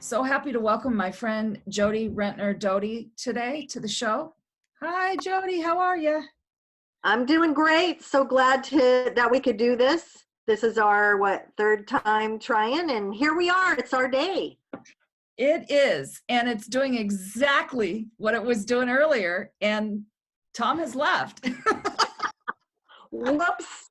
So happy to welcome my friend Jody Rentner Doty today to the show. Hi, Jody. How are you? I'm doing great. So glad that we could do this. This is our third time trying, and here we are. It's our day. It is, and it's doing exactly what it was doing earlier. And Tom has left. Whoops.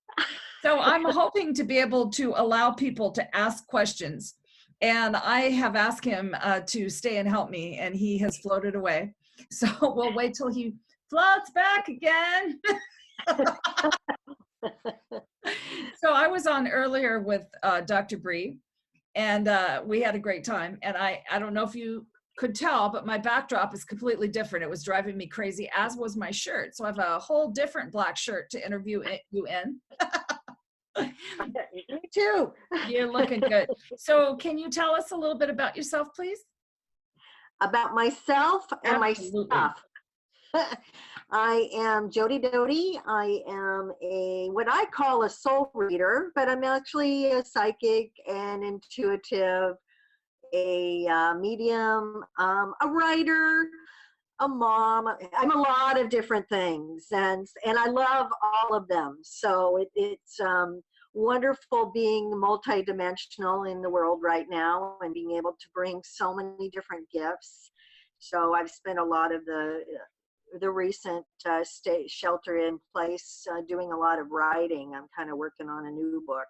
So I'm hoping to be able to allow people to ask questions. And I have asked him to stay and help me, and he has floated away. So we'll wait till he floats back again. So I was on earlier with Dr. Bree, and we had a great time. And I don't know if you could tell, but my backdrop is completely different. It was driving me crazy, as was my shirt. So I have a whole different black shirt to interview you in. Me too. You're looking good. So can you tell us a little bit about yourself, please? About myself and Absolutely. my stuff. I am Jody Doty. I am what I call a soul reader, but I'm actually a psychic and intuitive, a medium, a writer, a mom. I'm a lot of different things, and I love all of them. So it's wonderful being multidimensional in the world right now and being able to bring so many different gifts. So I've spent a lot of the recent stay shelter in place doing a lot of writing. I'm kind of working on a new book,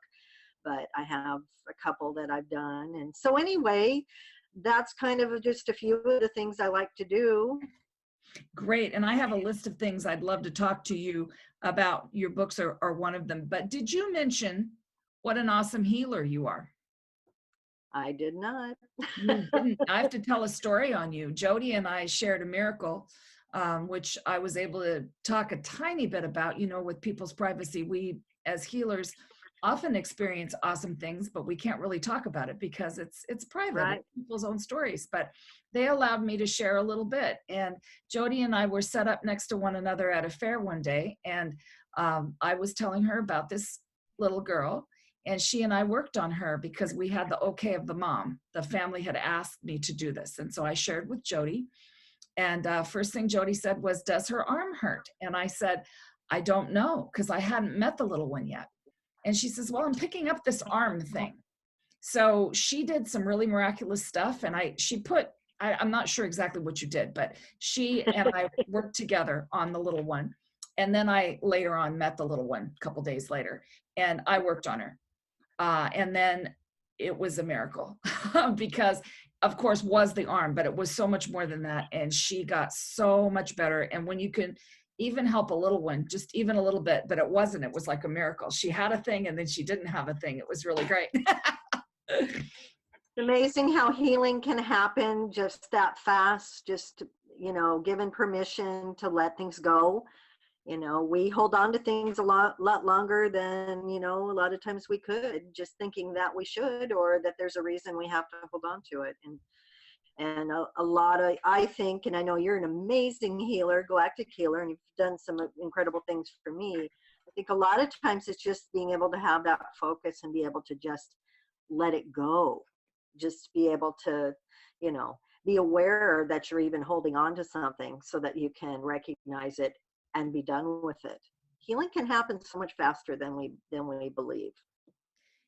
but I have a couple that I've done. And so anyway, that's kind of just a few of the things I like to do. Great. And I have a list of things I'd love to talk to you about. Your books are one of them. But did you mention what an awesome healer you are? I did not. You didn't. I have to tell a story on you. Jody and I shared a miracle, which I was able to talk a tiny bit about. You know, with people's privacy, we as healers often experience awesome things, but we can't really talk about it because it's private, Right. it's people's own stories. But they allowed me to share a little bit. And Jody and I were set up next to one another at a fair one day, and I was telling her about this little girl. And she and I worked on her because we had the okay of the mom. The family had asked me to do this. And so I shared with Jody. And first thing Jody said was, does her arm hurt? And I said, I don't know, because I hadn't met the little one yet. And she says, well, I'm picking up this arm thing. So she did some really miraculous stuff. And I'm not sure exactly what you did, but she and I worked together on the little one. And then I later on met the little one a couple days later, and I worked on her. And then it was a miracle because of course was the arm, but it was so much more than that. And she got so much better. And when you can even help a little one, just even a little bit, but it was like a miracle. She had a thing and then she didn't have a thing. It was really great. It's amazing how healing can happen just that fast, just, given permission to let things go. We hold on to things a lot longer than, a lot of times we could, just thinking that we should, or that there's a reason we have to hold on to it. And a lot of, I think, and I know you're an amazing healer, galactic healer, and you've done some incredible things for me. I think a lot of times it's just being able to have that focus and be able to just let it go. Just be able to, be aware that you're even holding on to something so that you can recognize it and be done with it. Healing can happen so much faster than we believe.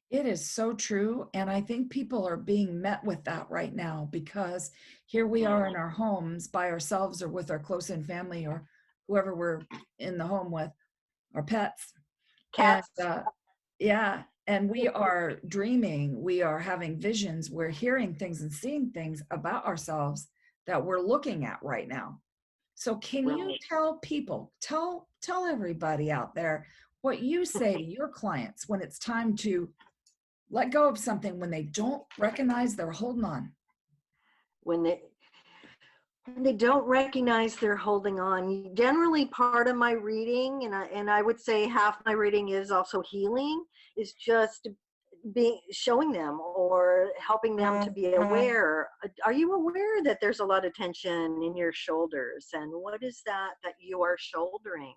It is so true. And I think people are being met with that right now because here we are in our homes by ourselves or with our close in family or whoever we're in the home with, our pets. Cats. And yeah. And we are dreaming, we are having visions, we're hearing things and seeing things about ourselves that we're looking at right now. So can you tell people, tell everybody out there what you say to your clients when it's time to let go of something, when they don't recognize they're holding on? When they don't recognize they're holding on. Generally, part of my reading, and I would say half my reading is also healing, is just showing them or helping them to be aware. Are you aware that there's a lot of tension in your shoulders? And what is that you are shouldering?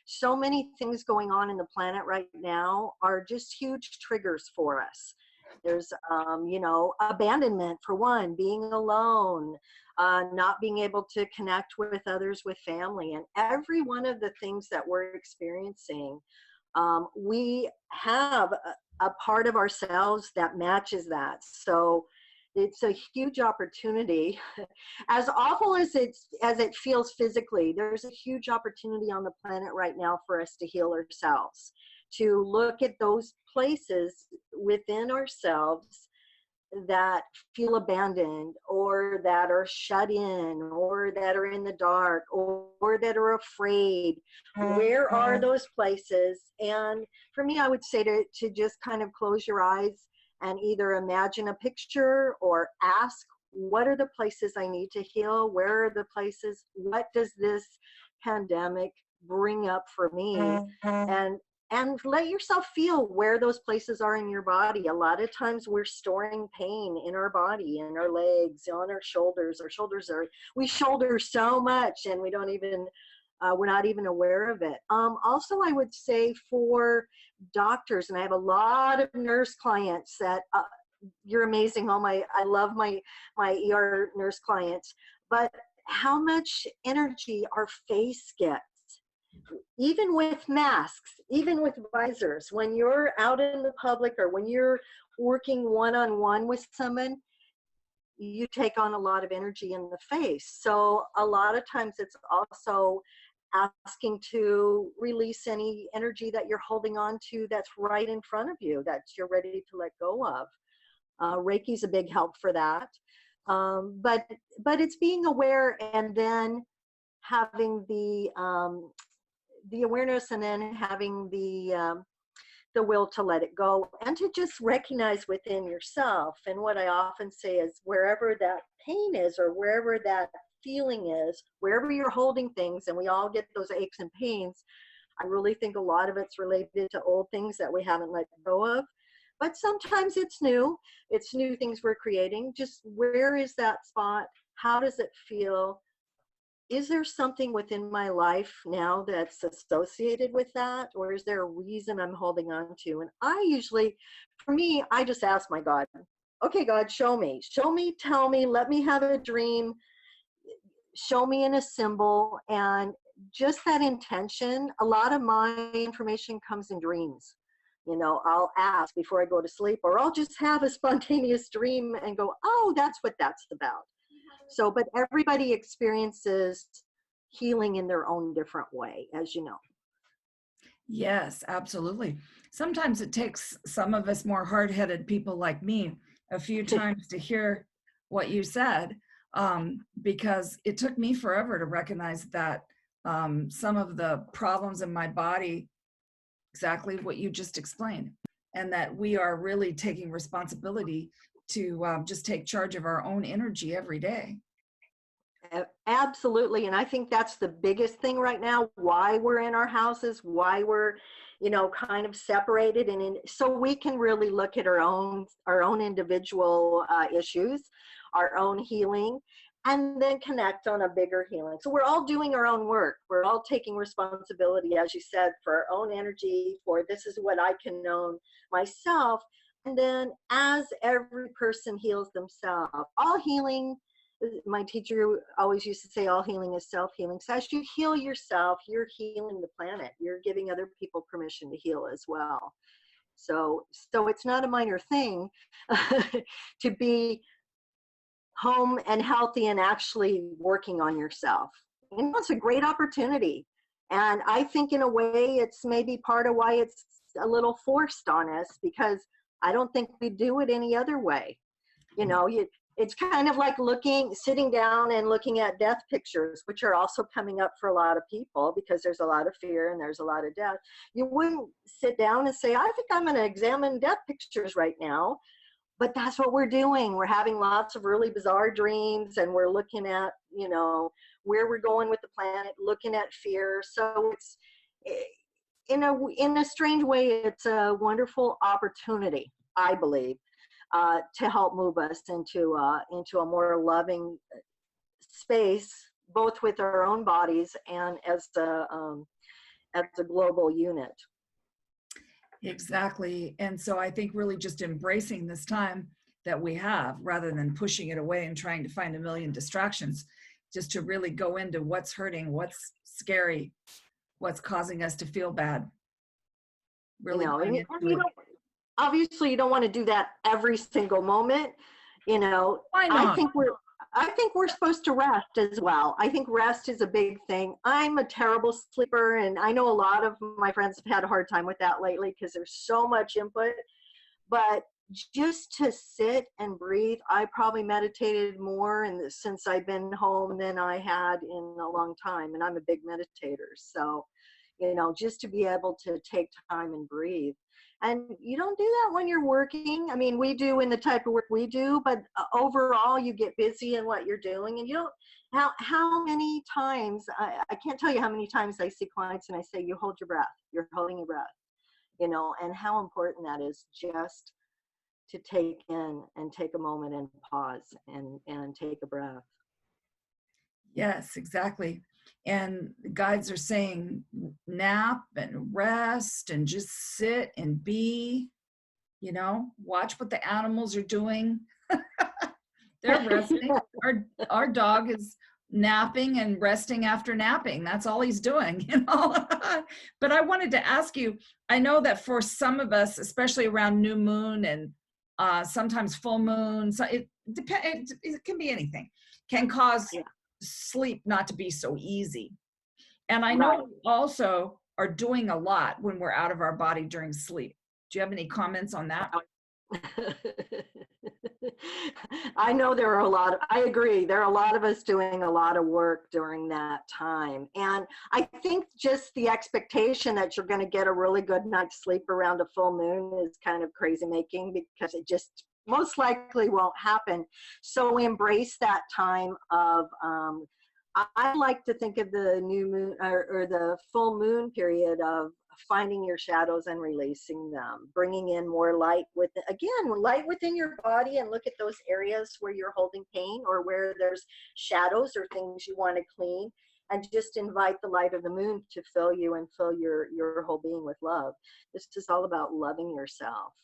So many things going on in the planet right now are just huge triggers for us. There's, you know, abandonment for one, being alone, not being able to connect with others, with family, and every one of the things that we're experiencing, we have a part of ourselves that matches that. So it's a huge opportunity. As awful as it feels physically, there's a huge opportunity on the planet right now for us to heal ourselves, to look at those places within ourselves that feel abandoned, or that are shut in, or that are in the dark, or that are afraid. Where are those places? And for me, I would say to just kind of close your eyes and either imagine a picture or ask, what are the places I need to heal? Where are the places? What does this pandemic bring up for me? And let yourself feel where those places are in your body. A lot of times we're storing pain in our body, in our legs, on our shoulders. We shoulder so much and we don't even, we're not even aware of it. Also, I would say for doctors, and I have a lot of nurse clients that, you're amazing. I love my ER nurse clients, but how much energy our face gets, even with masks, even with visors, when you're out in the public or when you're working one-on-one with someone, you take on a lot of energy in the face. So a lot of times it's also asking to release any energy that you're holding on to that's right in front of you, that you're ready to let go of. Reiki's a big help for that. But it's being aware and then having the awareness, and then having the will to let it go, and to just recognize within yourself. And what I often say is, wherever that pain is, or wherever that feeling is, wherever you're holding things, and we all get those aches and pains, I really think a lot of it's related to old things that we haven't let go of. But sometimes it's new things we're creating. Just where is that spot? How does it feel? Is there something within my life now that's associated with that? Or is there a reason I'm holding on to? And for me, I just ask my God, okay, God, show me, tell me, let me have a dream, show me in a symbol. And just that intention, a lot of my information comes in dreams. You know, I'll ask before I go to sleep, or I'll just have a spontaneous dream and go, oh, that's what that's about. So, but everybody experiences healing in their own different way, as you know. Yes, absolutely. Sometimes it takes some of us more hard-headed people like me a few times to hear what you said, because it took me forever to recognize that some of the problems in my body, exactly what you just explained, and that we are really taking responsibility to just take charge of our own energy every day. Absolutely. And I think that's the biggest thing right now, why we're in our houses, why we're, you know, kind of separated, so we can really look at our own individual issues, our own healing, and then connect on a bigger healing. So we're all doing our own work. We're all taking responsibility, as you said, for our own energy, for this is what I can know myself. And then as every person heals themselves, all healing, my teacher always used to say, all healing is self-healing. So as you heal yourself, you're healing the planet. You're giving other people permission to heal as well. So it's not a minor thing to be home and healthy and actually working on yourself. You know, it's a great opportunity. And I think in a way it's maybe part of why it's a little forced on us, because I don't think we do it any other way. You know, it's kind of like sitting down and looking at death pictures, which are also coming up for a lot of people because there's a lot of fear and there's a lot of death. You wouldn't sit down and say, I think I'm going to examine death pictures right now. But that's what we're doing. We're having lots of really bizarre dreams, and we're looking at, you know, where we're going with the planet, looking at fear. So it's, in a strange way, it's a wonderful opportunity, I believe, to help move us into a more loving space, both with our own bodies and as a global unit. Exactly. And so I think really just embracing this time that we have rather than pushing it away and trying to find a million distractions, just to really go into what's hurting, what's scary, what's causing us to feel bad, You really know, going and into you it. don't, obviously you don't want to do that every single moment. You know, Why I not? think we're I think we're supposed to rest as well. I think rest is a big thing. I'm a terrible sleeper, and I know a lot of my friends have had a hard time with that lately because there's so much input. But just to sit and breathe, I probably meditated more since I've been home than I had in a long time, and I'm a big meditator. So, you know, just to be able to take time and breathe. And you don't do that when you're working. I mean, we do in the type of work we do, but overall, you get busy in what you're doing, and you don't. How many times, I can't tell you how many times I see clients and I say, you hold your breath, you're holding your breath, you know, and how important that is just to take in and take a moment and pause and take a breath. Yes, exactly. And the guides are saying nap and rest and just sit and be, watch what the animals are doing. They're resting. Our dog is napping and resting after napping. That's all he's doing. But I wanted to ask you, I know that for some of us, especially around new moon and sometimes full moon, so it can be anything, can cause Yeah, sleep not to be so easy. And I right. know we also are doing a lot when we're out of our body during sleep. Do you have any comments on that? I know there are a lot of, I agree, there are a lot of us doing a lot of work during that time. And I think just the expectation that you're going to get a really good night's sleep around a full moon is kind of crazy making, because it just most likely won't happen. So we embrace that time of, I like to think of the new moon or the full moon period of finding your shadows and releasing them, bringing in more light light within your body, and look at those areas where you're holding pain or where there's shadows or things you want to clean, and just invite the light of the moon to fill you and fill your whole being with love. This is all about loving yourself.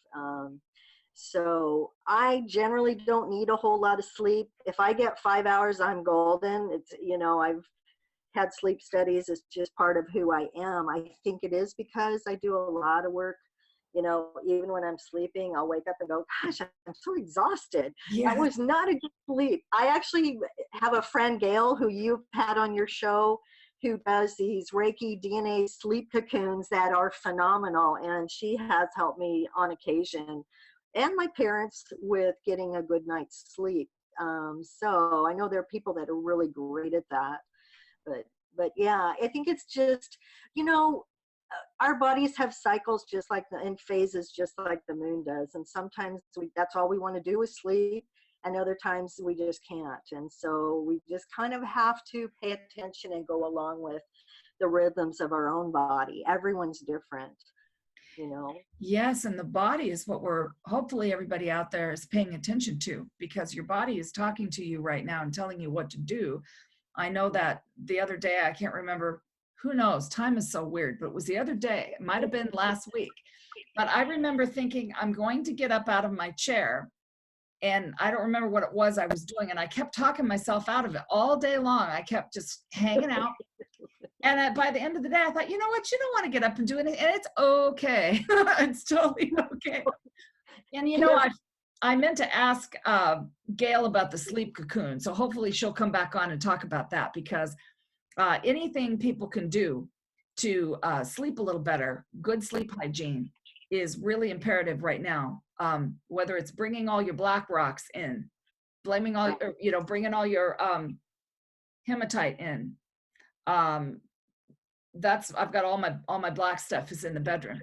So I generally don't need a whole lot of sleep. If I get 5 hours, I'm golden. It's, you know, I've had sleep studies as just part of who I am. I think it is because I do a lot of work. You know, even when I'm sleeping, I'll wake up and go, gosh, I'm so exhausted. That Yes. was not a good sleep. I actually have a friend, Gail, who you've had on your show, who does these Reiki DNA sleep cocoons that are phenomenal. And she has helped me on occasion, and my parents, with getting a good night's sleep. So I know there are people that are really great at that. But but yeah, I think it's just, you know, our bodies have cycles just like in phases, just like the moon does, and sometimes that's all we want to do is sleep, and other times we just can't. And so we just kind of have to pay attention and go along with the rhythms of our own body. Everyone's different, you know. Yes, and the body is what we're hopefully everybody out there is paying attention to, because your body is talking to you right now and telling you what to do. I know that the other day, I can't remember, who knows, time is so weird, but it was the other day, it might have been last week. But I remember thinking, I'm going to get up out of my chair, and I don't remember what it was I was doing, and I kept talking myself out of it all day long. I kept just hanging out. And by the end of the day, I thought, you know what? You don't want to get up and do anything. And it's okay. It's totally okay. And I meant to ask Gail about the sleep cocoon. So hopefully she'll come back on and talk about that, because anything people can do to sleep a little better, good sleep hygiene is really imperative right now. Whether it's bringing all your black rocks in, blaming all, bringing all your hematite in. I've got all my black stuff is in the bedroom,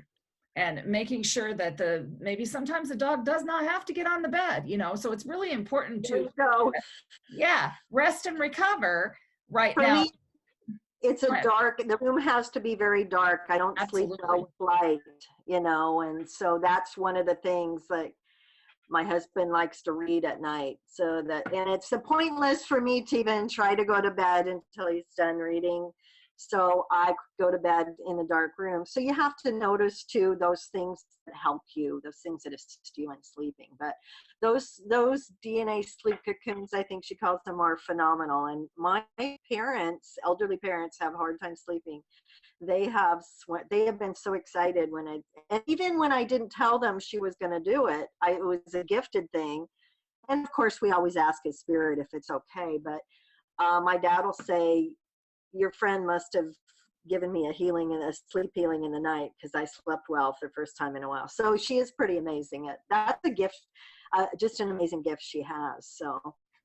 and making sure that maybe sometimes the dog does not have to get on the bed, so it's really important to, So rest and recover right for now. me, it's the room has to be very dark. I don't sleep Absolutely. well with light, you know, and so that's one of the things that my husband likes to read at night. And it's pointless for me to even try to go to bed until he's done reading, So I go to bed in a dark room. So you have to notice too those things that help you, those things that assist you in sleeping. But those DNA sleep cocoons, I think she calls them, are phenomenal. And my parents, elderly parents, have a hard time sleeping. They have been so excited and even when I didn't tell them she was going to do it, it was a gifted thing. And of course, we always ask his spirit if it's okay. But my dad will say, your friend must have given me a sleep healing in the night, because I slept well for the first time in a while. So she is pretty amazing. That's a gift, just an amazing gift she has. So.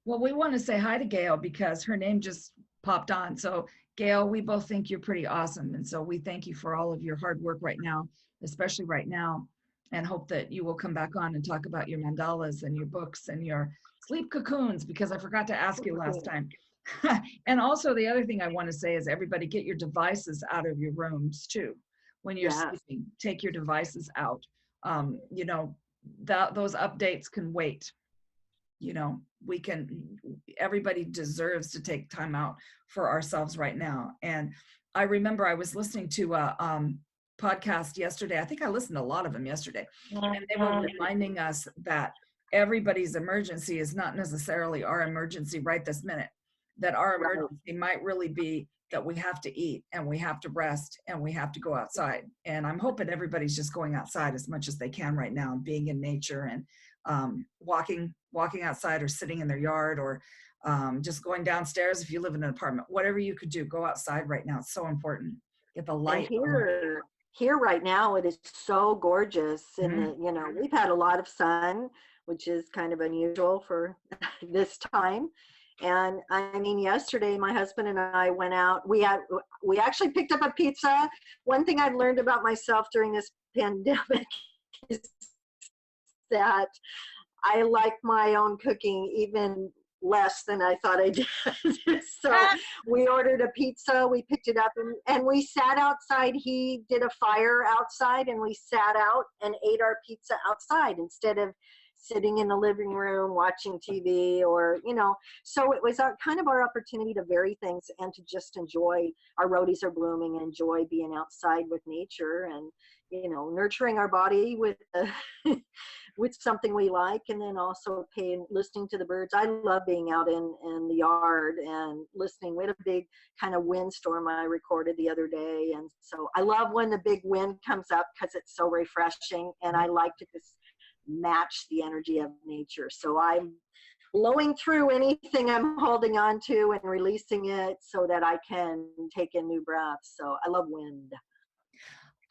Well, we want to say hi to Gail because her name just popped on. So Gail, we both think you're pretty awesome. And so we thank you for all of your hard work right now, especially right now, and hope that you will come back on and talk about your mandalas and your books and your sleep cocoons, because I forgot to ask you last time. And also the other thing I want to say is, everybody get your devices out of your rooms too. When you're sleeping, take your devices out. You know, those updates can wait. You know, everybody deserves to take time out for ourselves right now. And I remember I was listening to a podcast yesterday. I think I listened to a lot of them yesterday. And they were reminding us that everybody's emergency is not necessarily our emergency right this minute. That our emergency might really be that we have to eat and we have to rest and we have to go outside. And I'm hoping everybody's just going outside as much as they can right now and being in nature and walking outside or sitting in their yard, or just going downstairs if you live in an apartment. Whatever you could do, go outside right now. It's so important. Get the light. And here right now it is so gorgeous. And we've had a lot of sun, which is kind of unusual for this time. And I mean, yesterday my husband and I went out. We actually picked up a pizza. One thing I've learned about myself during this pandemic is that I like my own cooking even less than I thought I did. So we ordered a pizza, we picked it up, and we sat outside. He did a fire outside, and we sat out and ate our pizza outside instead of sitting in the living room watching TV, or, so it was kind of our opportunity to vary things and to just enjoy. Our rhodys are blooming, and enjoy being outside with nature, and, nurturing our body with with something we like, and then also listening to the birds. I love being out in the yard and listening. We had a big kind of windstorm I recorded the other day, and so I love when the big wind comes up because it's so refreshing, and I like to just match the energy of nature. So I'm blowing through anything I'm holding on to and releasing it so that I can take in new breaths. So I love wind.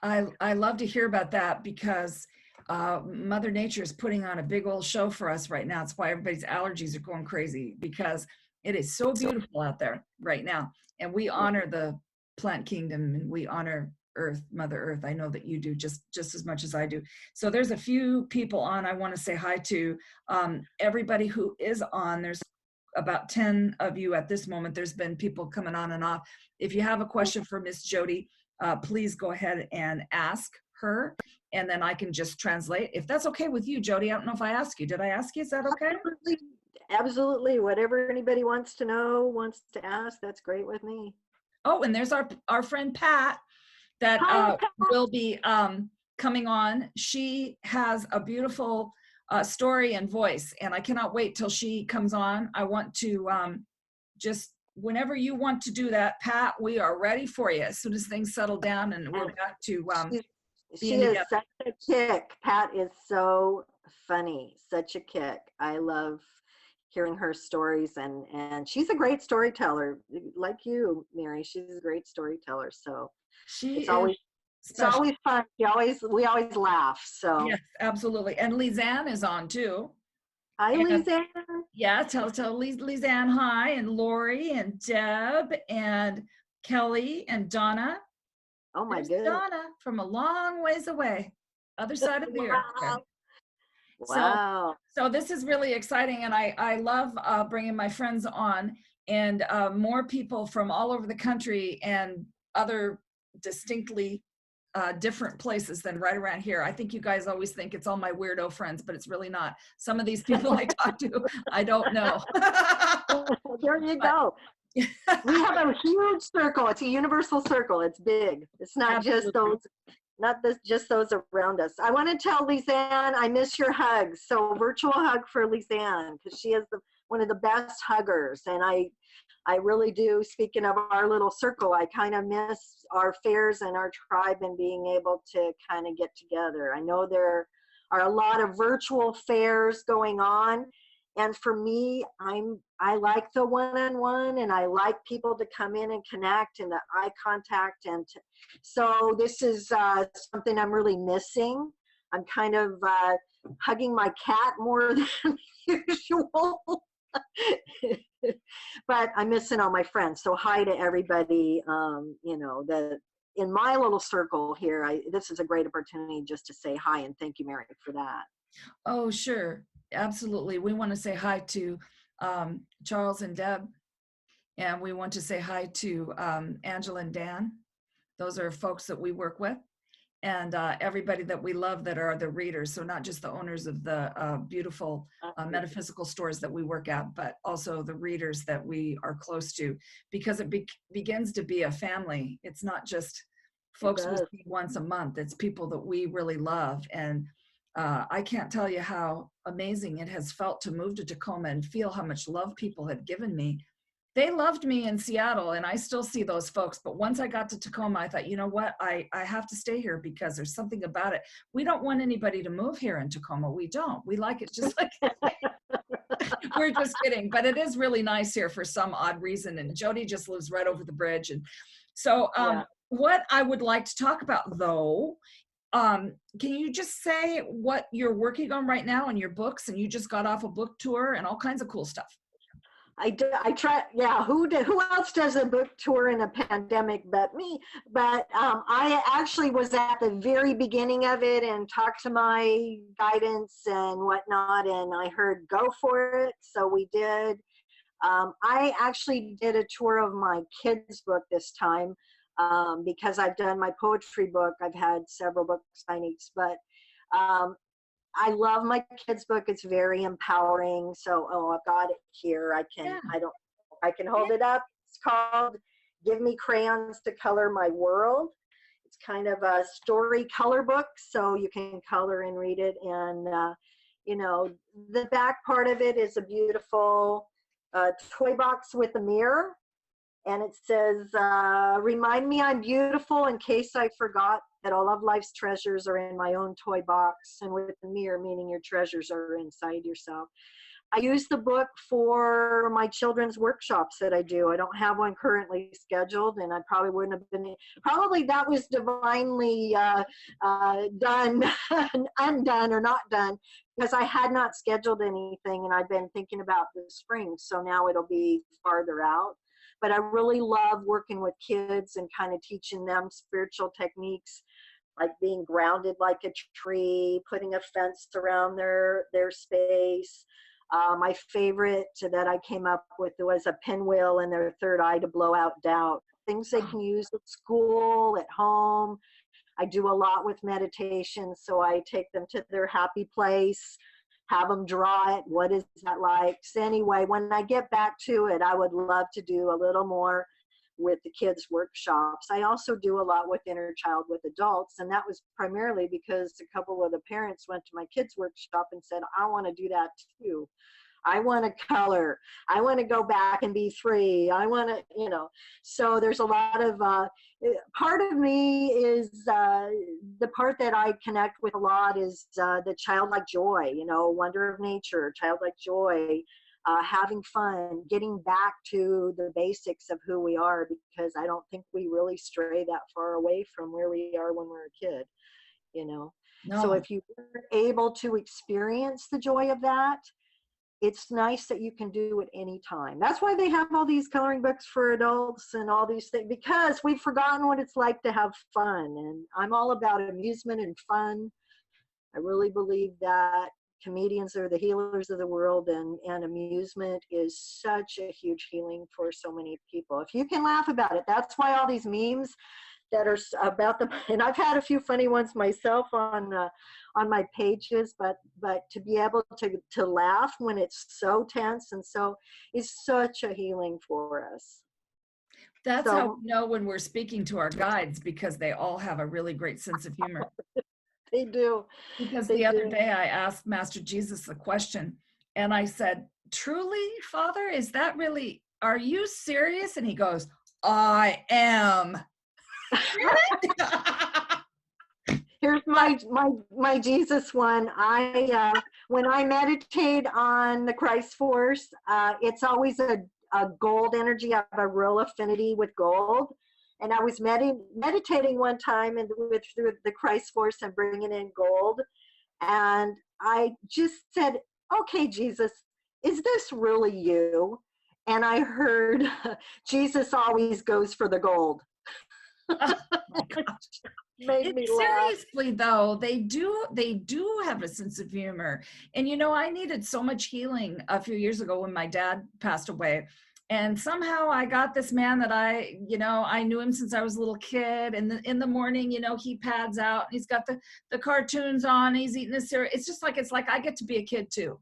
I love to hear about that, because Mother Nature is putting on a big old show for us right now. It's why everybody's allergies are going crazy, because it is so beautiful out there right now. And we honor the plant kingdom, and we honor Earth, Mother Earth. I know that you do just as much as I do. So there's a few people on I want to say hi to. Everybody who is on, there's about 10 of you at this moment. There's been people coming on and off. If you have a question for Miss Jody, please go ahead and ask her, and then I can just translate. If that's okay with you, Jody. I don't know if I asked you. Did I ask you? Is that okay? Absolutely. Whatever anybody wants to know, wants to ask, that's great with me. Oh, and there's our friend Pat that will be coming on. She has a beautiful story and voice, and I cannot wait till she comes on. I want to just, whenever you want to do that, Pat, we are ready for you as soon as things settle down and we're back to she is such a kick. Pat is so funny, such a kick. I love hearing her stories, and she's a great storyteller, like you, Mary. She's a great storyteller. So it's always fun. We always laugh. So yes, absolutely. And Lizanne is on too. Hi, Lizanne. Yeah, tell Lizanne hi, and Lori and Deb and Kelly and Donna. Oh my goodness. Donna from a long ways away, other side of the earth. Wow. So this is really exciting, and I love bringing my friends on, and more people from all over the country and other distinctly different places than right around here. I think you guys always think it's all my weirdo friends, but it's really not. Some of these people I talk to, I don't know. There you go. We have a huge circle. It's a universal circle. It's big. It's not just Absolutely. those, not this, just those around us. I want to tell Lisanne, I miss your hugs. So virtual hug for Lisanne, because she is one of the best huggers. And I really do. Speaking of our little circle, I kind of miss our fairs and our tribe and being able to kind of get together. I know there are a lot of virtual fairs going on. And for me, I like the one-on-one, and I like people to come in and connect and the eye contact. So this is something I'm really missing. I'm kind of hugging my cat more than usual. But I'm missing all my friends. So hi to everybody. In my little circle here, this is a great opportunity just to say hi and thank you, Mary, for that. Oh, sure. Absolutely. We want to say hi to Charles and Deb, and we want to say hi to Angela and Dan. Those are folks that we work with, and everybody that we love that are the readers. So not just the owners of the beautiful metaphysical stores that we work at, but also the readers that we are close to, because it begins to be a family. It's not just folks we see once a month. It's people that we really love. And I can't tell you how amazing it has felt to move to Tacoma and feel how much love people had given me. They loved me in Seattle, and I still see those folks. But once I got to Tacoma, I thought, you know what? I have to stay here because there's something about it. We don't want anybody to move here in Tacoma. We don't. We like it just like we're just kidding. But it is really nice here for some odd reason. And Jody just lives right over the bridge. And so what I would like to talk about, though, can you just say what you're working on right now in your books? And you just got off a book tour and all kinds of cool stuff. I try. Yeah. Who else does a book tour in a pandemic but me? But I actually was at the very beginning of it and talked to my guidance and whatnot, and I heard go for it. So we did. I actually did a tour of my kids' book this time because I've done my poetry book. I've had several book signings, but I love my kids' book. It's very empowering. So, I've got it here. I can hold it up. It's called Give Me Crayons to Color My World. It's kind of a story color book, so you can color and read it. And, the back part of it is a beautiful toy box with a mirror. And it says, remind me I'm beautiful in case I forgot that all of life's treasures are in my own toy box, and with the mirror, meaning your treasures are inside yourself. I use the book for my children's workshops that I do. I don't have one currently scheduled, and I probably wouldn't have been, probably that was divinely done, undone or not done, because I had not scheduled anything, and I've been thinking about the spring, so now it'll be farther out. But I really love working with kids and kind of teaching them spiritual techniques, like being grounded like a tree, putting a fence around their space. My favorite that I came up with was a pinwheel in their third eye to blow out doubt. Things they can use at school, at home. I do a lot with meditation, so I take them to their happy place, have them draw it. What is that like? So anyway, when I get back to it, I would love to do a little more with the kids' workshops. I also do a lot with inner child with adults, and that was primarily because a couple of the parents went to my kids' workshop and said, I want to do that too. I want to color. I want to go back and be free. I want to, so there's a lot of, part of me is the part that I connect with a lot is the childlike joy, wonder of nature, childlike joy, having fun, getting back to the basics of who we are, because I don't think we really stray that far away from where we are when we're a kid, No. So if you were able to experience the joy of that, it's nice that you can do it anytime. That's why they have all these coloring books for adults and all these things, because we've forgotten what it's like to have fun. And I'm all about amusement and fun. I really believe that comedians are the healers of the world, and amusement is such a huge healing for so many people. If you can laugh about it, that's why all these memes that are about the, and I've had a few funny ones myself on my pages, but to be able to laugh when it's so tense and so is such a healing for us. That's So, how we know when we're speaking to our guides, because they all have a really great sense of humor. they do. Because They the other do. day I asked Master Jesus the question, and I said, "Truly, Father, is that really, are you serious?" And he goes, "I am." Here's my Jesus one. I when I meditate on the Christ Force, it's always a gold energy. I have a real affinity with gold, and I was meditating one time and with through the Christ Force and bringing in gold, and I just said, "Okay, Jesus, is this really you?" And I heard, "Jesus always goes for the gold." Oh my gosh. Made me laugh. Seriously though, they do have a sense of humor. And you know, I needed so much healing a few years ago when my dad passed away. And somehow I got this man that I knew him since I was a little kid. And in the morning, he pads out. He's got the cartoons on. He's eating the cereal. It's like I get to be a kid too.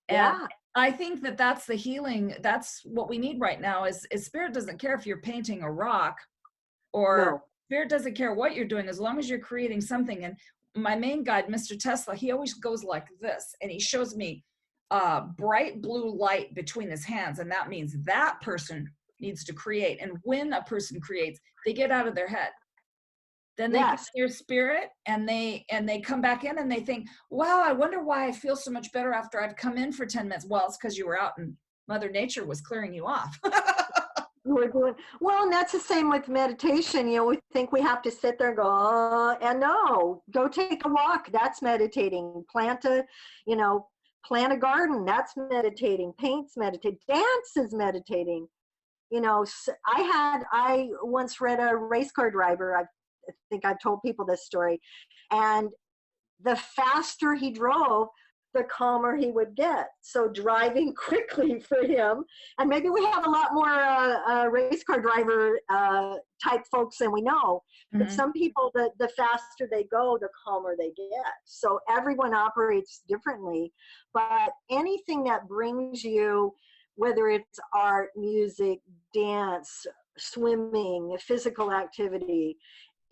And Yeah. I think that that's the healing. That's what we need right now. Is spirit doesn't care if you're painting a rock, or No. spirit doesn't care what you're doing, as long as you're creating something. And my main guide, Mr. Tesla, he always goes like this, and he shows me bright blue light between his hands, and that means that person needs to create. And when a person creates, they get out of their head, then they get Yes. their spirit, and they come back in, and they think, wow, I wonder why I feel so much better after I've come in for 10 minutes. Well, it's because you were out and Mother Nature was clearing you off. We're doing well, and that's the same with meditation. We think we have to sit there and go, oh, and no, go take a walk. That's meditating. Plant a garden. That's meditating. Paint's meditating. Dance is meditating. I once read a race car driver. I think I've told people this story, and the faster he drove, the calmer he would get. So driving quickly for him, and maybe we have a lot more race car driver type folks than we know, but Mhm. some people, the faster they go, the calmer they get. So everyone operates differently, but anything that brings you, whether it's art, music, dance, swimming, physical activity,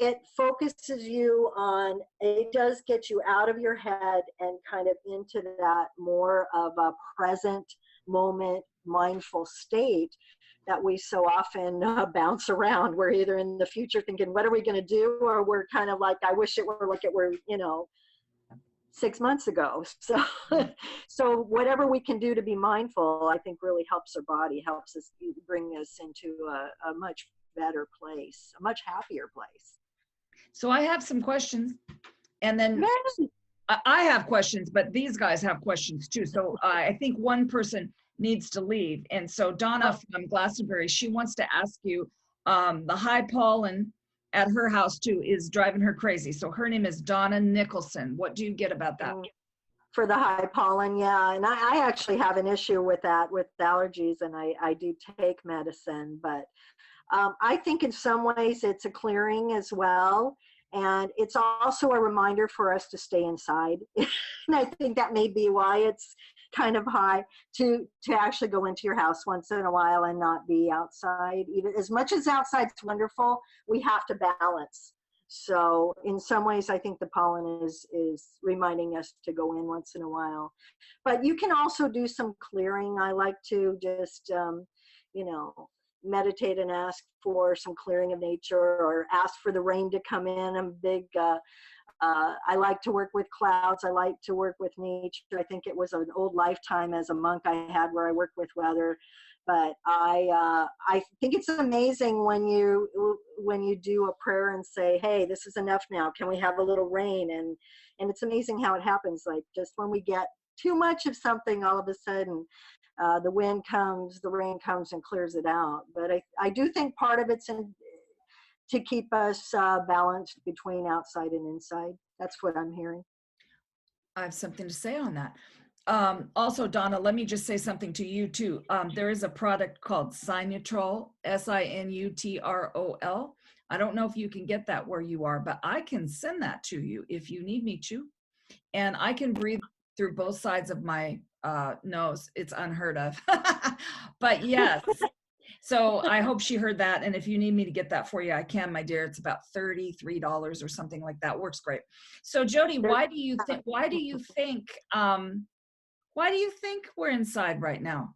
it focuses you on, it does get you out of your head and kind of into that more of a present moment mindful state that we so often bounce around. We're either in the future thinking, what are we going to do? Or we're kind of like, I wish it were like it were, 6 months ago. So, so whatever we can do to be mindful, I think really helps our body, helps us bring us into a much better place, a much happier place. So I have some questions, and then Yes. I have questions, but these guys have questions too. So I think one person needs to leave. And so Donna from Glastonbury, she wants to ask you, the high pollen at her house too is driving her crazy. So her name is Donna Nicholson. What do you get about that? For the high pollen, yeah. And I actually have an issue with that, with allergies, and I do take medicine. But I think in some ways it's a clearing as well. And it's also a reminder for us to stay inside. And I think that may be why it's kind of high to actually go into your house once in a while and not be outside. Even as much as outside's wonderful, we have to balance. So in some ways, I think the pollen is reminding us to go in once in a while. But you can also do some clearing. I like to just, meditate and ask for some clearing of nature, or ask for the rain to come in. I'm big, I like to work with clouds. I like to work with nature. I think it was an old lifetime as a monk I had where I worked with weather. But I think it's amazing when you do a prayer and say, hey, this is enough now. Can we have a little rain? And it's amazing how it happens. Like just when we get too much of something, all of a sudden the wind comes, the rain comes and clears it out. But I do think part of it's to keep us balanced between outside and inside. That's what I'm hearing. I have something to say on that. Also, Donna, let me just say something to you too. There is a product called Signatrol, Sinutrol. I don't know if you can get that where you are, but I can send that to you if you need me to. And I can breathe through both sides of my nose. It's unheard of. But yes, so I hope she heard that. And if you need me to get that for you, I can, my dear. It's about $33 or something like that. Works great. So Jody, why do you think we're inside right now?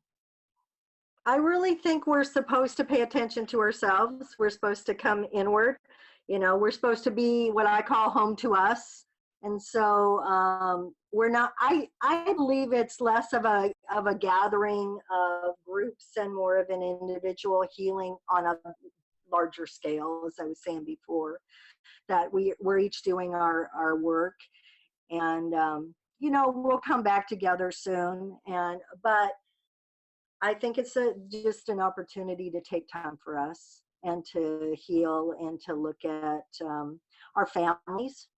I really think we're supposed to pay attention to ourselves. We're supposed to come inward. You know, we're supposed to be what I call home to us. And so we're not, I believe it's less of a gathering of groups and more of an individual healing on a larger scale, as I was saying before, that we're each doing our work. And, you know, we'll come back together soon. But I think it's just an opportunity to take time for us and to heal and to look at our families.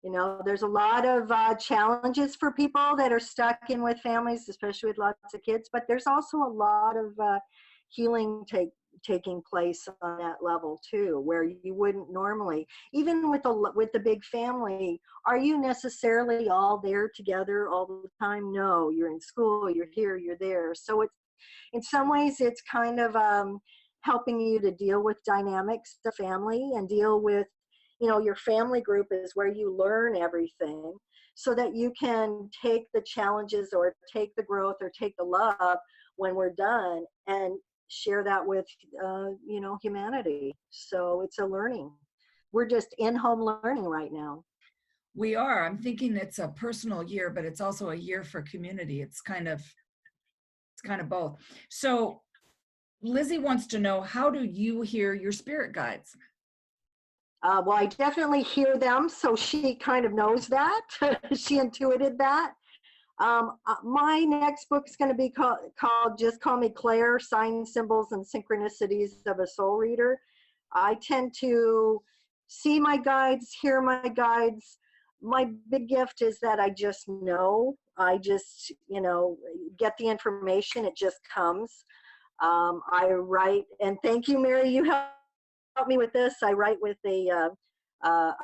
You know, there's a lot of challenges for people that are stuck in with families, especially with lots of kids, but there's also a lot of healing taking place on that level too, where you wouldn't normally, even with the big family, are you necessarily all there together all the time? No, you're in school, you're here, you're there. So it's, in some ways, it's kind of helping you to deal with dynamics of family and deal with, you know, your family group is where you learn everything so that you can take the challenges or take the growth or take the love when we're done and share that with, you know, humanity. So it's a learning. We're just in-home learning right now. We are. I'm thinking it's a personal year, but it's also a year for community. It's kind of both. So Lizzie wants to know, how do you hear your spirit guides? Well, I definitely hear them, so she kind of knows that. She intuited that. My next book is going to be called Just Call Me Claire, Signs, Symbols, and Synchronicities of a Soul Reader. I tend to see my guides, hear my guides. My big gift is that I just know. I just, you know, get the information. It just comes. I write, and thank you, Mary, you helped me with this. I write with a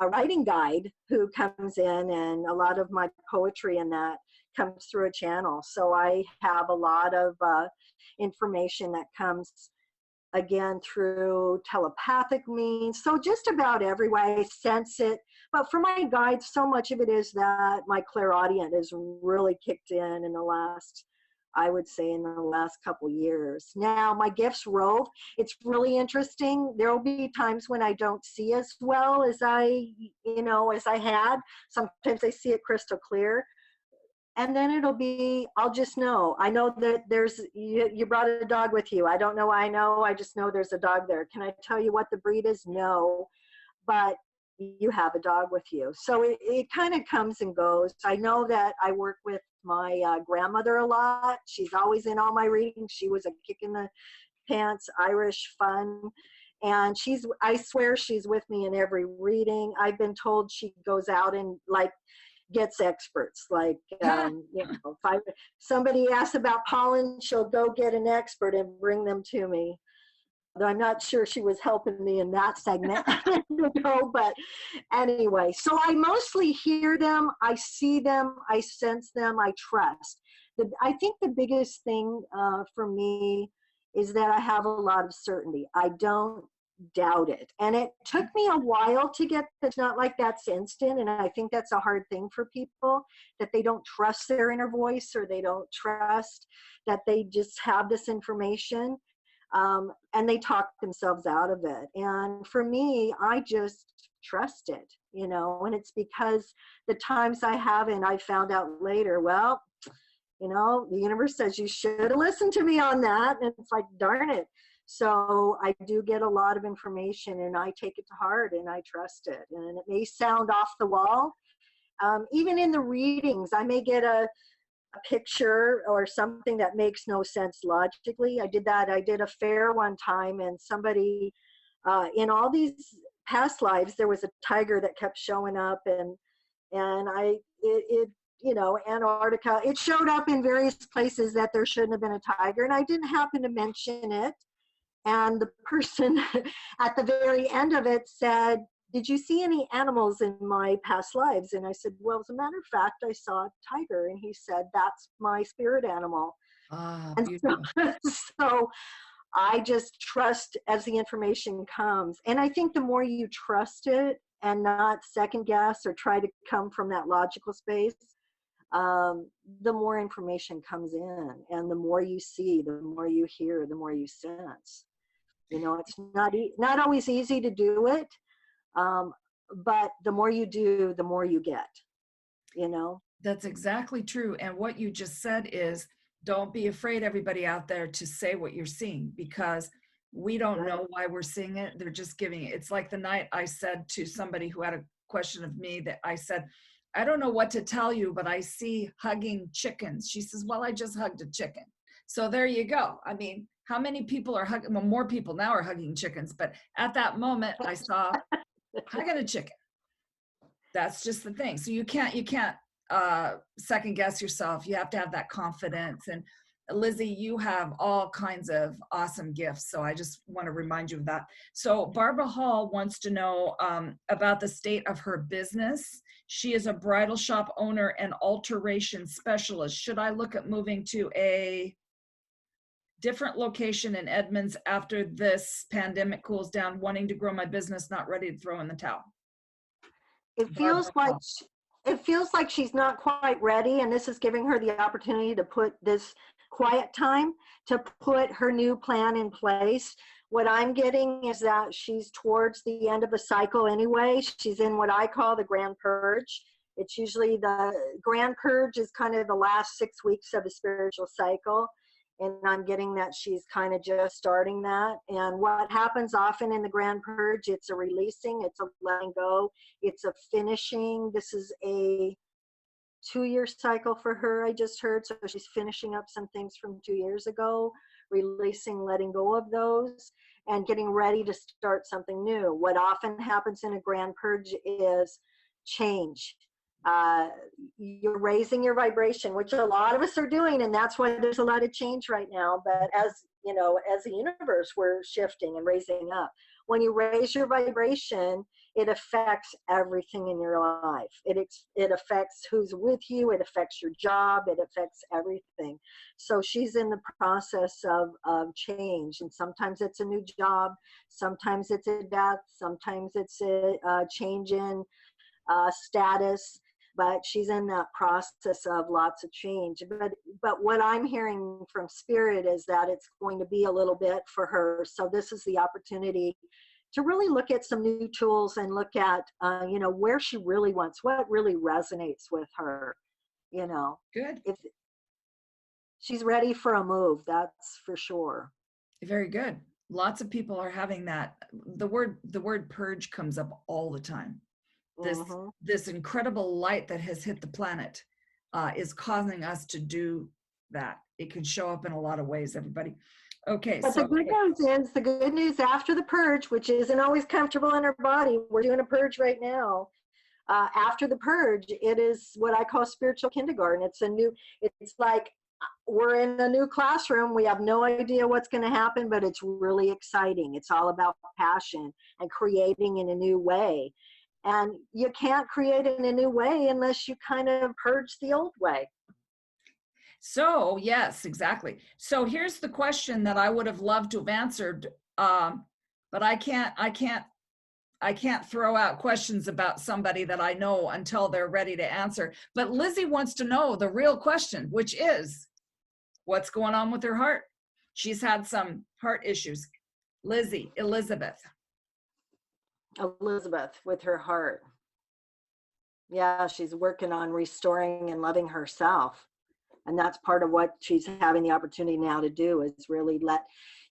writing guide who comes in, and a lot of my poetry and that comes through a channel. So I have a lot of information that comes again through telepathic means. So just about every way I sense it. But for my guides, so much of it is that my clairaudient has really kicked in the last, I would say, in the last couple years. Now my gifts rove. It's really interesting. There will be times when I don't see as well as I had. Sometimes I see it crystal clear. And then it'll be, I'll just know. I know that you brought a dog with you. I don't know why I know. I just know there's a dog there. Can I tell you what the breed is? No. But you have a dog with you. So it kind of comes and goes. I know that I work with my grandmother a lot. She's always in all my readings. She was a kick in the pants, Irish fun. And I swear she's with me in every reading. I've been told she goes out and gets experts. If somebody asks about pollen, she'll go get an expert and bring them to me. Though I'm not sure she was helping me in that segment, but anyway, so I mostly hear them, I see them, I sense them, I trust. I think the biggest thing for me is that I have a lot of certainty. I don't doubt it. And it took me a while to get, it's not like that's instant. And I think that's a hard thing for people, that they don't trust their inner voice, or they don't trust that they just have this information. And they talk themselves out of it. And for me, I just trust it, and it's because the times I haven't, I found out later, well, the universe says you should have listened to me on that. And it's like, darn it. So I do get a lot of information, and I take it to heart, and I trust it. And it may sound off the wall. Even in the readings, I may get a picture or something that makes no sense logically. I did that. I did a fair one time, and somebody in all these past lives, there was a tiger that kept showing up, and it Antarctica. It showed up in various places that there shouldn't have been a tiger, and I didn't happen to mention it. And the person at the very end of it said, "Did you see any animals in my past lives?" And I said, "Well, as a matter of fact, I saw a tiger." And he said, "That's my spirit animal." Ah, And beautiful. so I just trust as the information comes. And I think the more you trust it and not second guess or try to come from that logical space, the more information comes in, and the more you see, the more you hear, the more you sense. It's not always easy to do it, but the more you do, the more you get. That's exactly true. And what you just said is, don't be afraid, everybody out there, to say what you're seeing, because we don't know why we're seeing it. They're just giving it. It's like the night I said to somebody who had a question of me, that I said, "I don't know what to tell you, but I see hugging chickens." She says, "Well, I just hugged a chicken." So there you go. I mean, how many people are hugging? Well, more people now are hugging chickens, but at that moment I saw hugging a chicken. That's just the thing. So you can't second guess yourself. You have to have that confidence. And Lizzie, you have all kinds of awesome gifts. So I just want to remind you of that. So Barbara Hall wants to know about the state of her business. She is a bridal shop owner and alteration specialist. Should I look at moving to a different location in Edmonds after this pandemic cools down, wanting to grow my business, not ready to throw in the towel? It feels like she's not quite ready, and this is giving her the opportunity to put this quiet time to put her new plan in place. What I'm getting is that she's towards the end of the cycle anyway. She's in what I call the Grand Purge. It's usually the Grand Purge is kind of the last 6 weeks of a spiritual cycle. And I'm getting that she's kind of just starting that. And what happens often in the Grand Purge, it's a releasing, it's a letting go, it's a finishing. This is a 2-year cycle for her, I just heard. So she's finishing up some things from 2 years ago, releasing, letting go of those, and getting ready to start something new. What often happens in a Grand Purge is change. You're raising your vibration, which a lot of us are doing, and that's why there's a lot of change right now. But as a universe, we're shifting and raising up. When you raise your vibration, it affects everything in your life. It affects who's with you, it affects your job, it affects everything. So she's in the process of change, and sometimes it's a new job, sometimes it's a death, sometimes it's a change in status, but she's in that process of lots of change. But what I'm hearing from Spirit is that it's going to be a little bit for her. So this is the opportunity to really look at some new tools and look at, where she really wants, what really resonates with her, Good. If she's ready for a move, that's for sure. Very good. Lots of people are having that. The word purge comes up all the time. This incredible light that has hit the planet is causing us to do that. It can show up in a lot of ways, everybody. Okay. But the good news after the purge, which isn't always comfortable in our body, we're doing a purge right now. After the purge, it is what I call spiritual kindergarten. It's like we're in a new classroom. We have no idea what's going to happen, but it's really exciting. It's all about passion and creating in a new way. And you can't create in a new way unless you kind of purge the old way. So yes, exactly. So here's the question that I would have loved to have answered, but I can't throw out questions about somebody that I know until they're ready to answer. But Lizzie wants to know the real question, which is, what's going on with her heart? She's had some heart issues. Elizabeth with her heart. Yeah, she's working on restoring and loving herself. And that's part of what she's having the opportunity now to do, is really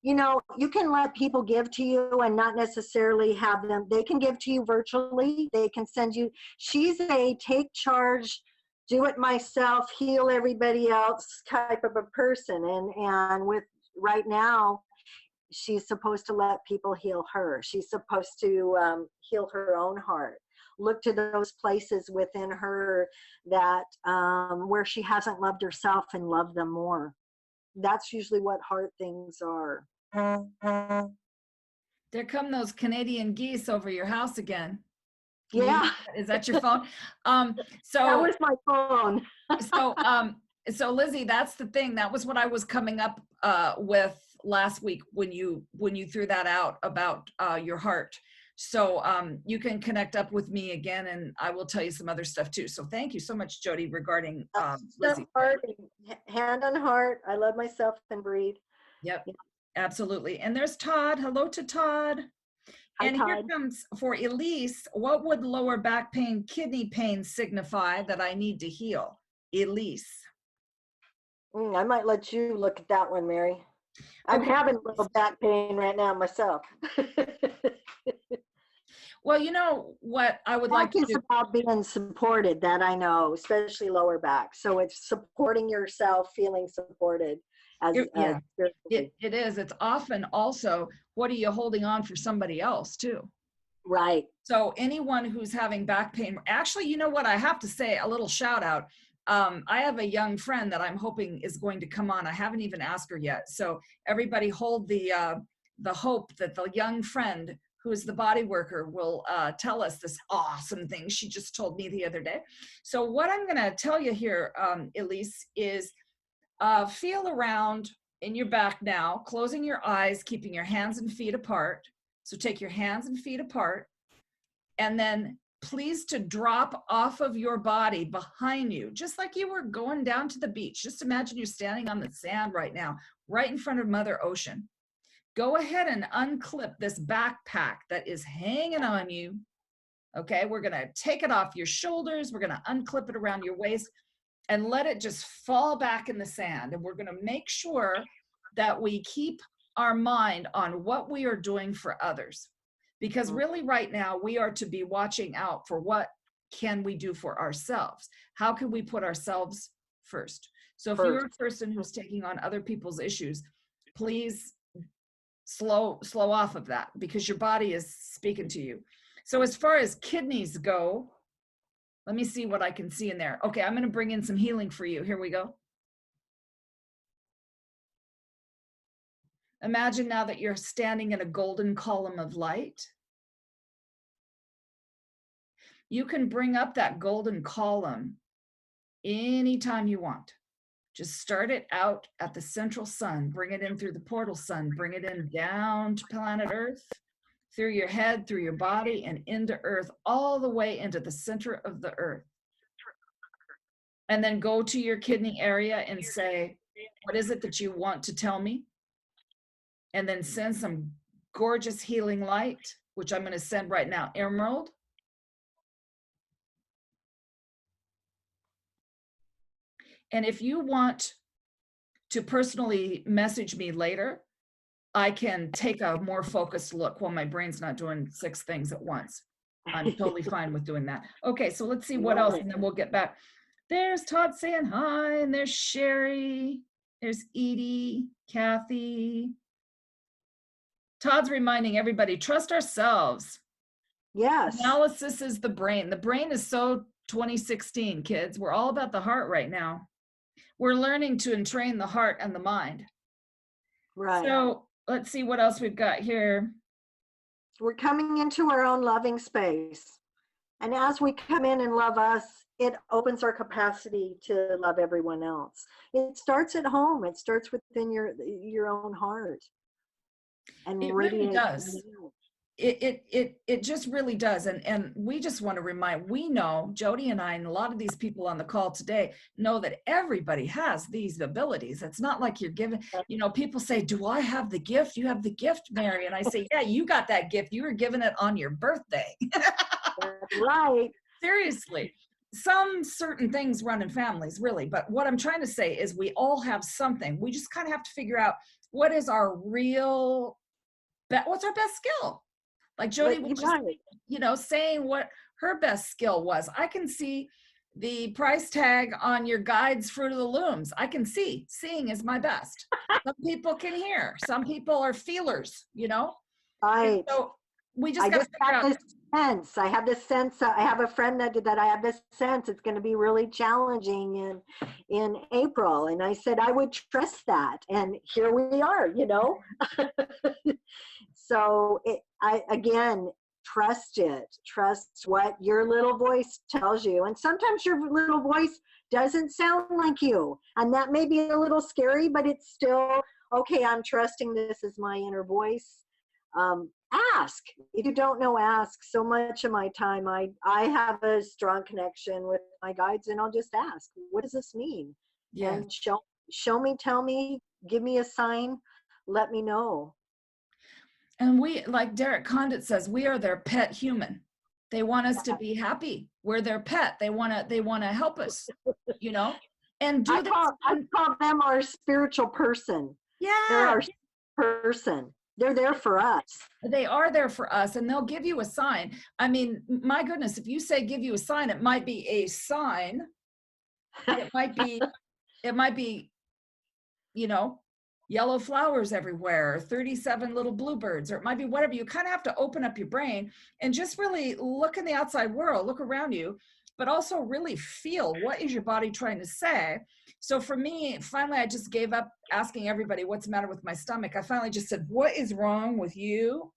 you can let people give to you and not necessarily have them. They can give to you virtually. They can send you. She's a take charge, do it myself, heal everybody else type of a person. And with right now, she's supposed to let people heal her. She's supposed to heal her own heart, look to those places within her that where she hasn't loved herself and love them more. That's usually what heart things are. There come those Canadian geese over your house again. Yeah, Is that your phone? that So was my phone. so so Lizzie, that's the thing. That was what I was coming up with last week when you threw that out about your heart. So you can connect up with me again, and I will tell you some other stuff too. So thank you so much, Jody, regarding Lizzie. Heart, hand on heart. I love myself and breathe. Yep, absolutely. And there's Todd. Hello to Todd. Hi, And here Todd. comes for Elise. What would lower back pain, kidney pain signify that I need to heal? Elise. I might let you look at that one, Mary. I'm Okay. having a little back pain right now myself. Well, you know what I would like Back to is do. about being supported, that I know, especially lower back. So it's supporting yourself, feeling supported as Yeah, spiritually. it is. It's often also, what are you holding on for somebody else too? Right. So anyone who's having back pain, actually, you know what, I have to say a little shout out. I have a young friend that I'm hoping is going to come on. I haven't even asked her yet. So everybody hold the hope that the young friend who is the body worker will tell us this awesome thing she just told me the other day. So what I'm going to tell you here, Elise, is feel around in your back now, closing your eyes, keeping your hands and feet apart. So take your hands and feet apart, and then please to drop off of your body behind you, just like you were going down to the beach. Just imagine you're standing on the sand right now, right in front of Mother Ocean. Go ahead and unclip this backpack that is hanging on you. Okay, we're going to take it off your shoulders. We're going to unclip it around your waist and let it just fall back in the sand. And we're going to make sure that we keep our mind on what we are doing for others. Because really right now we are to be watching out for what can we do for ourselves? How can we put ourselves first? So if you're a person who's taking on other people's issues, please slow off of that, because your body is speaking to you. So as far as kidneys go, let me see what I can see in there. Okay, I'm going to bring in some healing for you. Here we go. Imagine now that you're standing in a golden column of light. You can bring up that golden column anytime you want. Just start it out at the central sun, bring it in through the portal sun, bring it in down to planet Earth, through your head, through your body, and into Earth, all the way into the center of the Earth. And then go to your kidney area and say, what is it that you want to tell me? And then send some gorgeous healing light, which I'm going to send right now, Emerald. And if you want to personally message me later, I can take a more focused look while my brain's not doing 6 things at once. I'm totally fine with doing that. Okay, so let's see what else, and then we'll get back. There's Todd saying hi, and there's Sherry, there's Edie, Kathy. Todd's reminding everybody, trust ourselves. Yes. Analysis is the brain. The brain is so 2016, kids. We're all about the heart right now. We're learning to entrain the heart and the mind. Right. So let's see what else we've got here. We're coming into our own loving space. And as we come in and love us, it opens our capacity to love everyone else. It starts at home. It starts within your own heart. And it really does. It just really does. And we just want to remind, we know, Jody and I, and a lot of these people on the call today know that everybody has these abilities. It's not like you're given, people say, do I have the gift? You have the gift, Mary. And I say, yeah, you got that gift. You were given it on your birthday. That's right. Seriously. Some certain things run in families, really. But what I'm trying to say is we all have something. We just kind of have to figure out what is our real, what's our best skill? Like Jody was just, saying what her best skill was. I can see the price tag on your guide's Fruit of the Looms. I can see. Seeing is my best. Some people can hear. Some people are feelers, Right. And so we just got to figure out sense. I have this sense. I have a friend that did that. I have this sense it's going to be really challenging in April, and I said I would trust that, and here we are. So I again trust it. Trust what your little voice tells you, and sometimes your little voice doesn't sound like you, and that may be a little scary, but it's still okay. I'm trusting this is my inner voice. Ask. If you don't know, ask. So much of my time, I have a strong connection with my guides, and I'll just ask, what does this mean? Yeah. And show me, tell me, give me a sign, let me know. And we, like Derek Condit says, we are their pet human. They want us to be happy. We're their pet. They want to help us, and do I call them our spiritual person. Yeah. They're our person. They're there for us. They are there for us, and they'll give you a sign. I mean, my goodness, if you say give you a sign, it might be a sign. It might be, yellow flowers everywhere, or 37 little bluebirds, or it might be whatever. You kind of have to open up your brain and just really look in the outside world, look around you, but also really feel what is your body trying to say. So for me, finally, I just gave up asking everybody what's the matter with my stomach. I finally just said, what is wrong with you?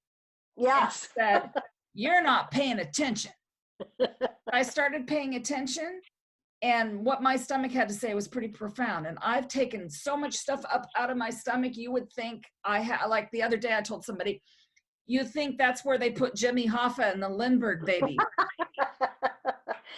Yes. And said, you're not paying attention. I started paying attention, and what my stomach had to say was pretty profound. And I've taken so much stuff up out of my stomach. You would think like the other day I told somebody, you think that's where they put Jimmy Hoffa and the Lindbergh baby.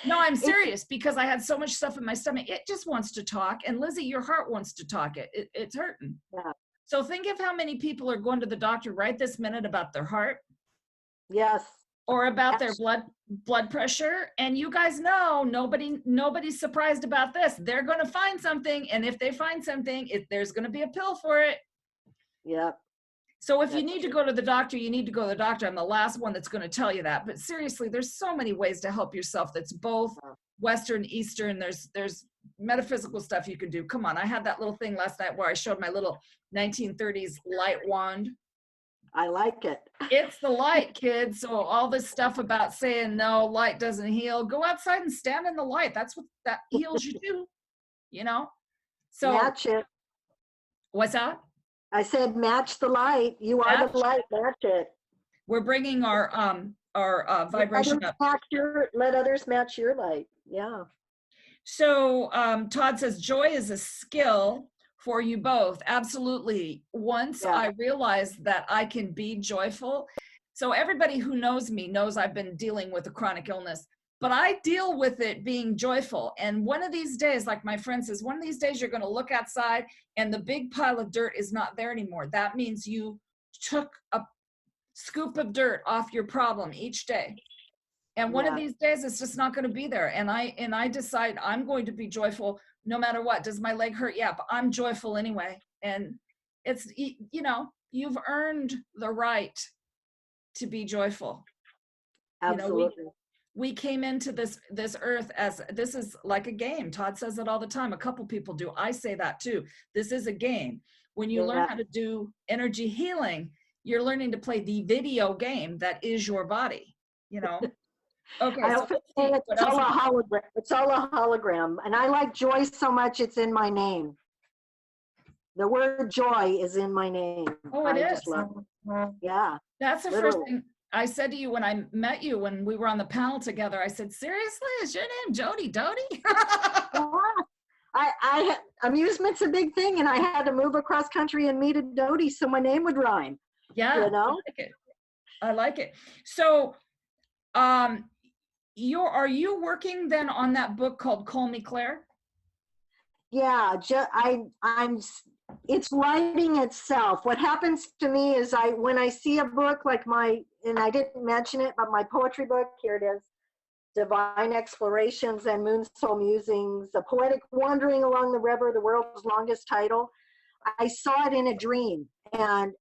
No, I'm serious, because I had so much stuff in my stomach. It just wants to talk. And Lizzie, your heart wants to talk. It's hurting. Yeah. So think of how many people are going to the doctor right this minute about their heart. Yes. Or about their blood pressure. And you guys know, nobody's surprised about this. They're going to find something. And if they find something, there's going to be a pill for it. Yep. So if you need to go to the doctor, you need to go to the doctor. I'm the last one that's going to tell you that. But seriously, there's so many ways to help yourself. That's both Western, Eastern. There's metaphysical stuff you can do. Come on. I had that little thing last night where I showed my little 1930s light wand. I like it. It's the light, kids. So all this stuff about saying no, light doesn't heal. Go outside and stand in the light. That's what that heals you too. So match it. What's that? I said, match the light. You are the light. Match it. We're bringing our vibration up. Let others match your light. Yeah. So Todd says, joy is a skill for you both. Absolutely. Once I realized that I can be joyful. So everybody who knows me knows I've been dealing with a chronic illness, but I deal with it being joyful. And one of these days, like my friend says, one of these days you're going to look outside and the big pile of dirt is not there anymore. That means you took a scoop of dirt off your problem each day. And one of these days it's just not going to be there. And I decide I'm going to be joyful no matter what. Does my leg hurt? Yeah, but I'm joyful anyway. And it's, you've earned the right to be joyful. Absolutely. We came into this earth as, this is like a game. Todd says it all the time. A couple people do. I say that too. This is a game. When you learn how to do energy healing, you're learning to play the video game that is your body, Okay. I often say it's all a hologram. It's all a hologram. And I like joy so much, it's in my name. The word joy is in my name. Oh, it is. Just love it. Yeah. That's the first thing I said to you when I met you, when we were on the panel together. I said, seriously, is your name Jody Doty? Amusement's a big thing, and I had to move across country and meet a Doty so my name would rhyme. Yeah. I like it. So, are you working then on that book called Call Me Claire? Yeah, it's writing itself. What happens to me is when I see a book like and I didn't mention it, but my poetry book, here it is, Divine Explorations and Moon Soul Musings, A Poetic Wandering Along the River, the world's longest title. I saw it in a dream. And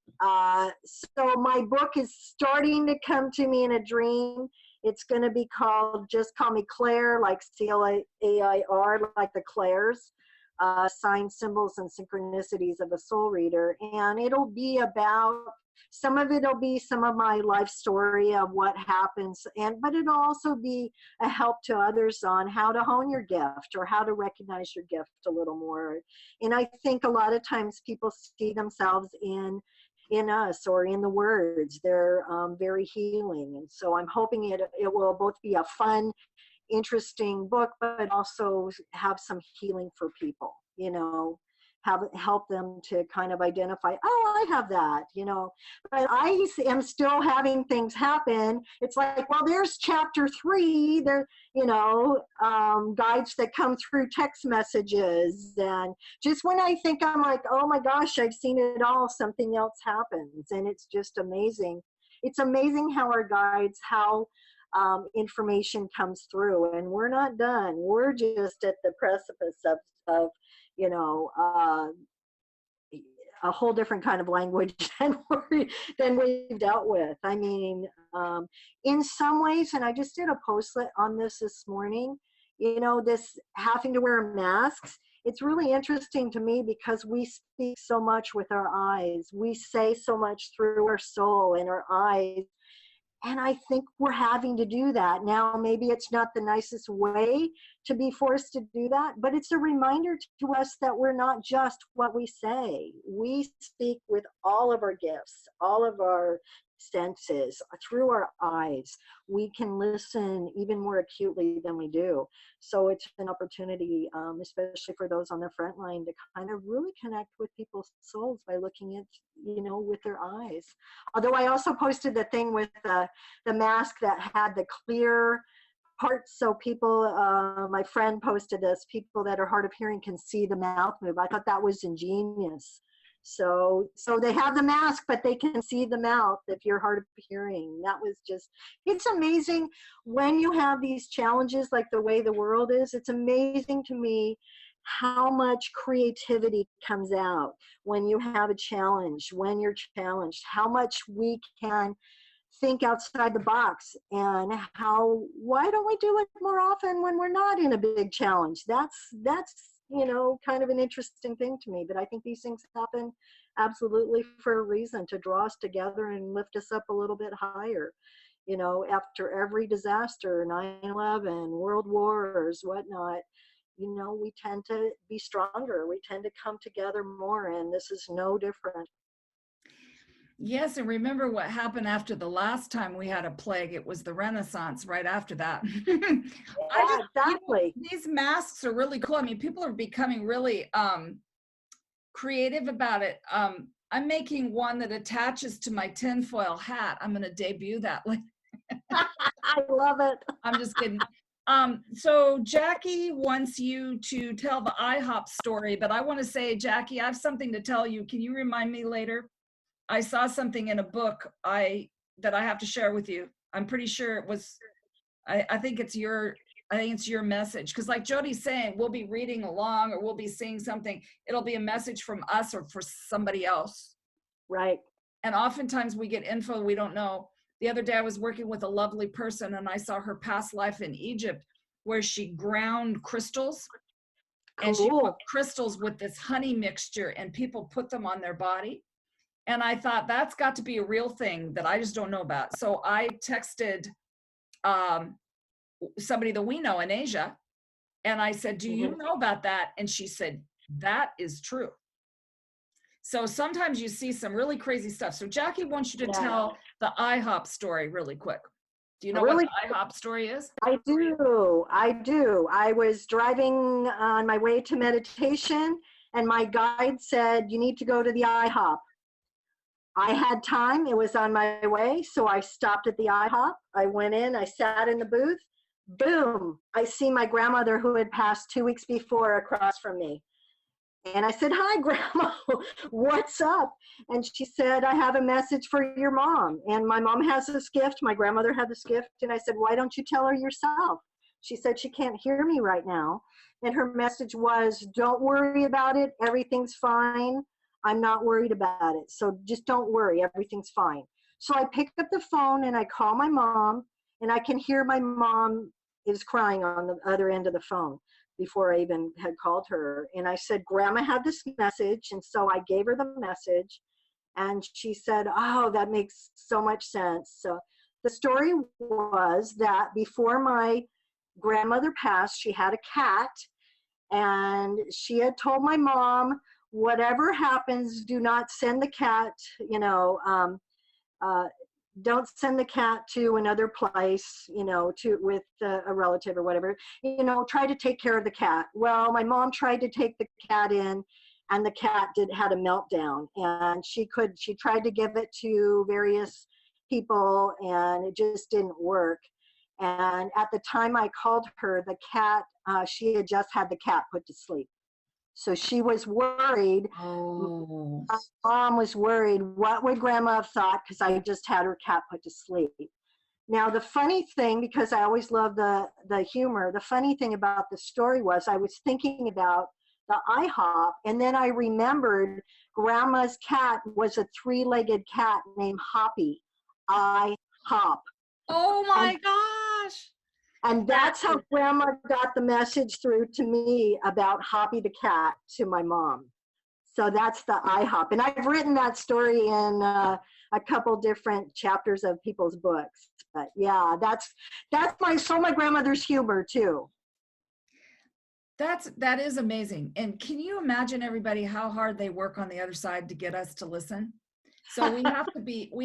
so my book is starting to come to me in a dream. It's going to be called Just Call Me Claire, like Clair, like the Clairs, signs, symbols, and synchronicities of a soul reader. And it'll be about some of it'll be some of my life story of what happens, but it'll also be a help to others on how to hone your gift or how to recognize your gift a little more. And I think a lot of times people see themselves in us or in the words. They're very healing. And so I'm hoping it will both be a fun, interesting book, but also have some healing for people, help them to kind of identify, oh, I have that, but I am still having things happen. It's like, well, there's chapter 3 there, guides that come through text messages. And just when I think I'm like, oh my gosh, I've seen it all, something else happens. And it's just amazing. It's amazing how our guides, how information comes through, and we're not done. We're just at the precipice of a whole different kind of language than we've dealt with. I mean, in some ways, and I just did a postlet on this morning, this having to wear masks, it's really interesting to me because we speak so much with our eyes. We say so much through our soul and our eyes. And I think we're having to do that. Now, maybe it's not the nicest way to be forced to do that, but it's a reminder to us that we're not just what we say. We speak with all of our gifts, all of our senses, through our eyes. We can listen even more acutely than we do. So it's an opportunity, especially for those on the front line, to kind of really connect with people's souls by looking at, with their eyes. Although I also posted the thing with the mask that had the clear parts, so people, my friend posted this, people that are hard of hearing can see the mouth move. I thought that was ingenious. So they have the mask, but they can see the mouth if you're hard of hearing. That was just, it's amazing when you have these challenges like the way the world is. It's amazing to me how much creativity comes out when you have a challenge, when you're challenged, how much we can think outside the box, and why don't we do it more often when we're not in a big challenge? That's kind of an interesting thing to me. But I think these things happen absolutely for a reason, to draw us together and lift us up a little bit higher. After every disaster, 9/11, world wars, whatnot, we tend to be stronger. We tend to come together more, and this is no different. Yes, and remember what happened after the last time we had a plague. It was the Renaissance right after that. Yeah, exactly. These masks are really cool. I mean, people are becoming really creative about it. I'm making one that attaches to my tinfoil hat. I'm going to debut that. I love it. I'm just kidding. So Jackie wants you to tell the IHOP story, but I want to say, Jackie, I have something to tell you. Can you remind me later? I saw something in a book that I have to share with you. I'm pretty sure it was, I think it's your message. Because like Jody's saying, we'll be reading along or we'll be seeing something. It'll be a message from us or for somebody else. Right. And oftentimes we get info we don't know. The other day I was working with a lovely person and I saw her past life in Egypt where she ground crystals. Cool. And she put crystals with this honey mixture and people put them on their body. And I thought that's got to be a real thing that I just don't know about. So I texted somebody that we know in Asia. And I said, do you know about that? And she said, that is true. So sometimes you see some really crazy stuff. So Jackie wants you to tell the IHOP story really quick. Do you know what the IHOP story is? I do. I was driving on my way to meditation and my guide said, you need to go to the IHOP. I had time, it was on my way, so I stopped at the IHOP. I went in, I sat in the booth, boom, I see my grandmother who had passed 2 weeks before across from me. And I said, hi, Grandma, what's up? And she said, I have a message for your mom. And my mom has this gift, my grandmother had this gift, and I said, why don't you tell her yourself? She said, she can't hear me right now. And her message was, don't worry about it, everything's fine. I'm not worried about it. So just don't worry, everything's fine. So I picked up the phone and I call my mom, and I can hear my mom is crying on the other end of the phone before I even had called her. And I said, Grandma had this message. And so I gave her the message. And she said, oh, that makes so much sense. So the story was that before my grandmother passed, she had a cat, and she had told my mom, whatever happens, do not send the cat, uh, don't send the cat to another place, with a relative or whatever, try to take care of the cat. Well, my mom tried to take the cat in, and the cat had a meltdown, and she tried to give it to various people, and it just didn't work. And at the time I called her, the cat, she had just had the cat put to sleep. So she was worried. Oh. My mom was worried, what would grandma have thought, because I just had her cat put to sleep. Now, the funny thing, because I always love the humor, the funny thing about the story was I was thinking about the IHOP, and then I remembered grandma's cat was a 3-legged cat named Hoppy, IHOP. Oh my gosh. And that's how grandma got the message through to me about Hoppy the cat to my mom. So that's the IHOP. And I've written that story in a couple different chapters of people's books. But yeah, that's my grandmother's humor too. That is amazing. And can you imagine, everybody, how hard they work on the other side to get us to listen? So we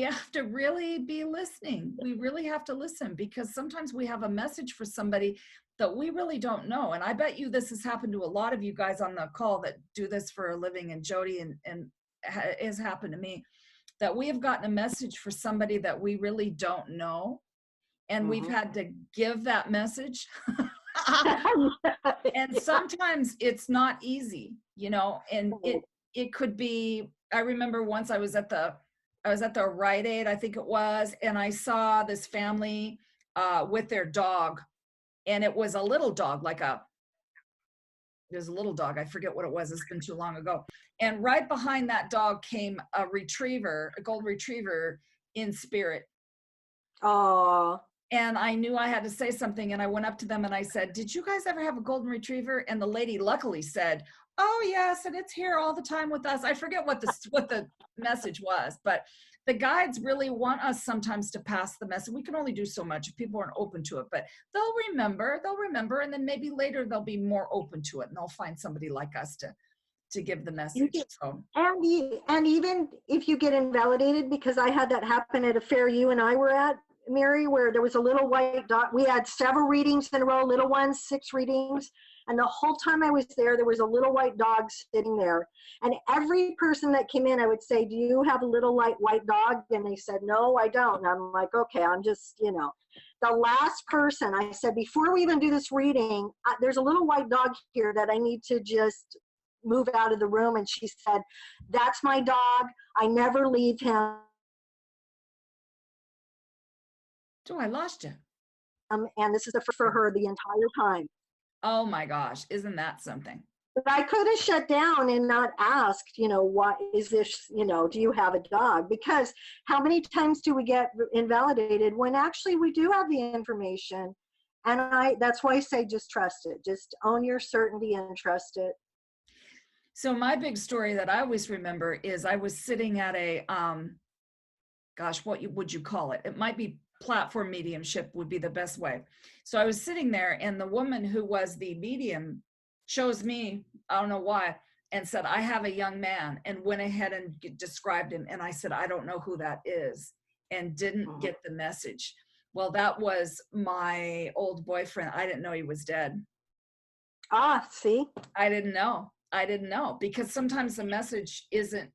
have to really be listening. We really have to listen, because sometimes we have a message for somebody that we really don't know. And I bet you this has happened to a lot of you guys on the call that do this for a living, and Jody, and has happened to me, that we have gotten a message for somebody that we really don't know. And we've had to give that message. And sometimes it's not easy, and it could be, I remember once I was at the Rite Aid, I think it was, and I saw this family with their dog, and it was a little dog, there's a little dog, I forget what it was, it's been too long ago. And right behind that dog came a golden retriever in spirit. Oh. And I knew I had to say something, and I went up to them and I said, did you guys ever have a golden retriever? And the lady luckily said, oh yes, and it's here all the time with us. I forget what the message was, but the guides really want us sometimes to pass the message. We can only do so much if people aren't open to it, but they'll remember, and then maybe later they'll be more open to it, and they'll find somebody like us to give the message. So. And even if you get invalidated, because I had that happen at a fair you and I were at, Mary, where there was a little white dog. We had several readings in a row, little ones, 6 readings. And the whole time I was there was a little white dog sitting there. And every person that came in, I would say, do you have a little white dog? And they said, no, I don't. And I'm like, okay, I'm just, The last person, I said, before we even do this reading, there's a little white dog here that I need to just move out of the room. And she said, that's my dog. I never leave him. Oh, I lost you. And this is for her the entire time. Oh my gosh, isn't that something? But I could have shut down and not asked, what is this, do you have a dog? Because how many times do we get invalidated when actually we do have the information? And that's why I say just trust it. Just own your certainty and trust it. So my big story that I always remember is I was sitting at a, what would you call it? It might be platform mediumship would be the best way. So I was sitting there, and the woman who was the medium chose me, I don't know why, and said, I have a young man, and went ahead and described him. And I said, I don't know who that is, and didn't get the message. Well, that was my old boyfriend. I didn't know he was dead. See? I didn't know, because sometimes the message it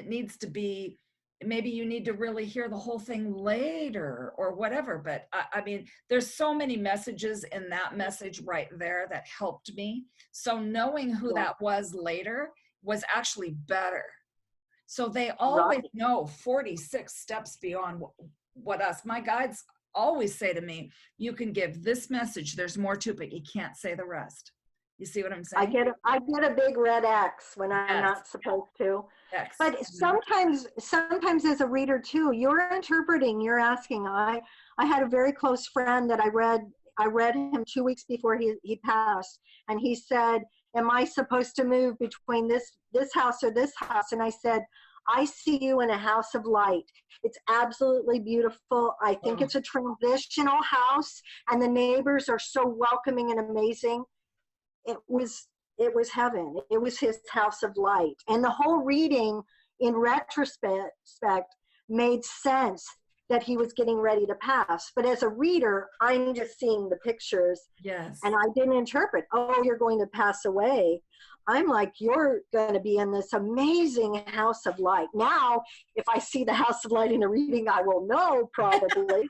needs to be, maybe you need to really hear the whole thing later or whatever. But I mean, there's so many messages in that message right there that helped me. So knowing who that was later was actually better. So they always know 46 steps beyond what my guides always say to me, you can give this message, there's more to it, but you can't say the rest. You see what I'm saying? I get a big red X when I'm not supposed to. X. But sometimes as a reader too, you're interpreting, you're asking. I had a very close friend that I read him 2 weeks before he passed, and he said, am I supposed to move between this house or this house? And I said, I see you in a house of light. It's absolutely beautiful. I think it's a transitional house, and the neighbors are so welcoming and amazing. It was heaven. It was his house of light. And the whole reading, in retrospect, made sense that he was getting ready to pass. But as a reader, I'm just seeing the pictures. Yes. And I didn't interpret, oh, you're going to pass away. I'm like, you're going to be in this amazing house of light. Now, if I see the house of light in a reading, I will know probably.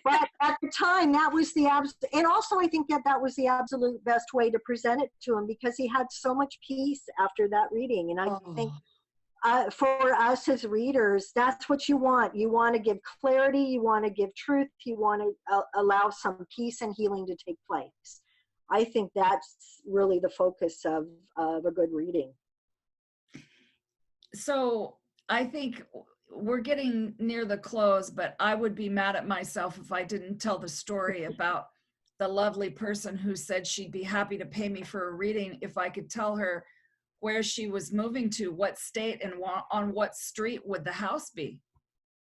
But at the time, that was the and also I think that was the absolute best way to present it to him, because he had so much peace after that reading. And I think for us as readers, that's what you want. You want to give clarity, you want to give truth, you want to allow some peace and healing to take place. I think that's really the focus of a good reading. So I think we're getting near the close, but I would be mad at myself if I didn't tell the story about the lovely person who said she'd be happy to pay me for a reading if I could tell her where she was moving to, what state, and on what street would the house be.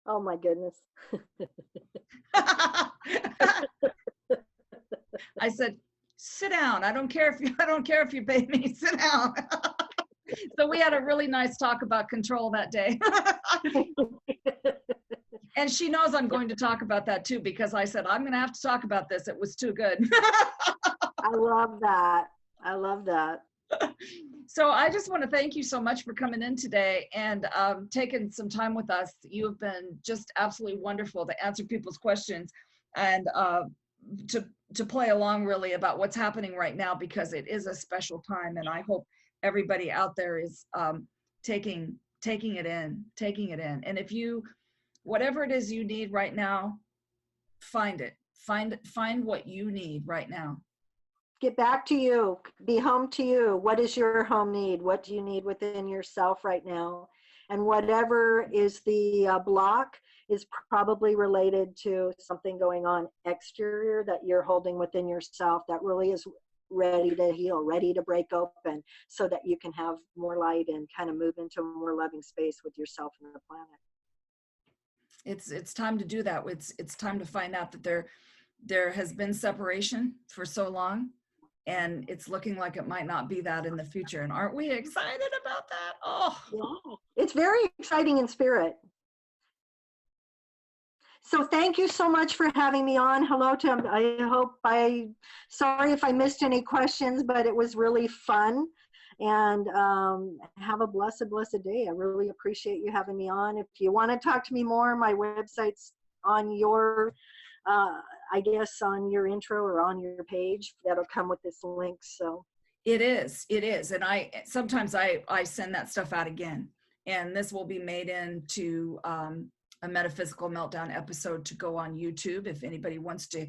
Oh my goodness. I said, sit down. I don't care if you pay me, sit down. So we had a really nice talk about control that day. And she knows I'm going to talk about that too, because I said, I'm going to have to talk about this. It was too good. I love that. I love that. So I just want to thank you so much for coming in today and taking some time with us. You have been just absolutely wonderful to answer people's questions and to play along really about what's happening right now, because it is a special time. And I hope everybody out there is taking it in. And if you, whatever it is you need right now, find it. Find what you need right now. Get back to you. Be home to you. What does your home need? What do you need within yourself right now? And whatever is the block is probably related to something going on exterior that you're holding within yourself that really is ready to heal, ready to break open, so that you can have more light and kind of move into a more loving space with yourself and the planet. It's time to do that. It's time to find out that there has been separation for so long, and it's looking like it might not be that in the future. And aren't we excited about that? Oh, yeah. It's very exciting in spirit. So thank you so much for having me on. Hello, Tim. Sorry if I missed any questions, but it was really fun. And have a blessed day. I really appreciate you having me on. If you want to talk to me more, my website's on your, I guess on your intro or on your page. That'll come with this link. So it is. And sometimes I send that stuff out again. And this will be made into a Metaphysical Meltdown episode to go on YouTube if anybody wants to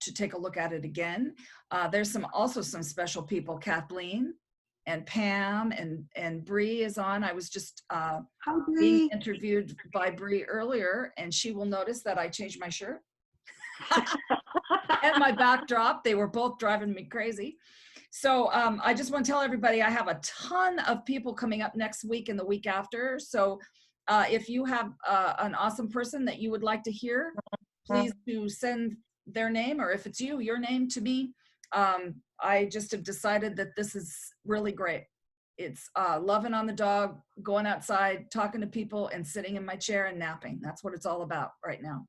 take a look at it again. There's also some special people, Kathleen and Pam and Bree is on. I was just being interviewed by Bree earlier, and she will notice that I changed my shirt and my backdrop. They were both driving me crazy. So I just want to tell everybody I have a ton of people coming up next week and the week after. So if you have an awesome person that you would like to hear, please do send their name, or if it's you, your name to me. I just have decided that this is really great. It's loving on the dog, going outside, talking to people, and sitting in my chair and napping. That's what it's all about right now.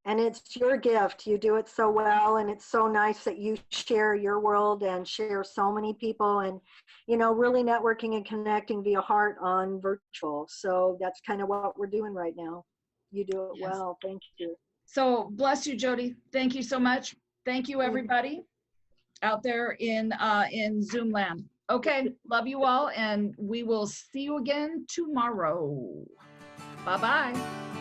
And it's your gift. You do it so well, and it's so nice that you share your world and share so many people, and really networking and connecting via heart on virtual. So that's kind of what we're doing right now. You do it well. Thank you. So bless you, Jody. Thank you so much. Thank you, everybody out there in Zoom land. Okay, love you all, and we will see you again tomorrow. Bye-bye.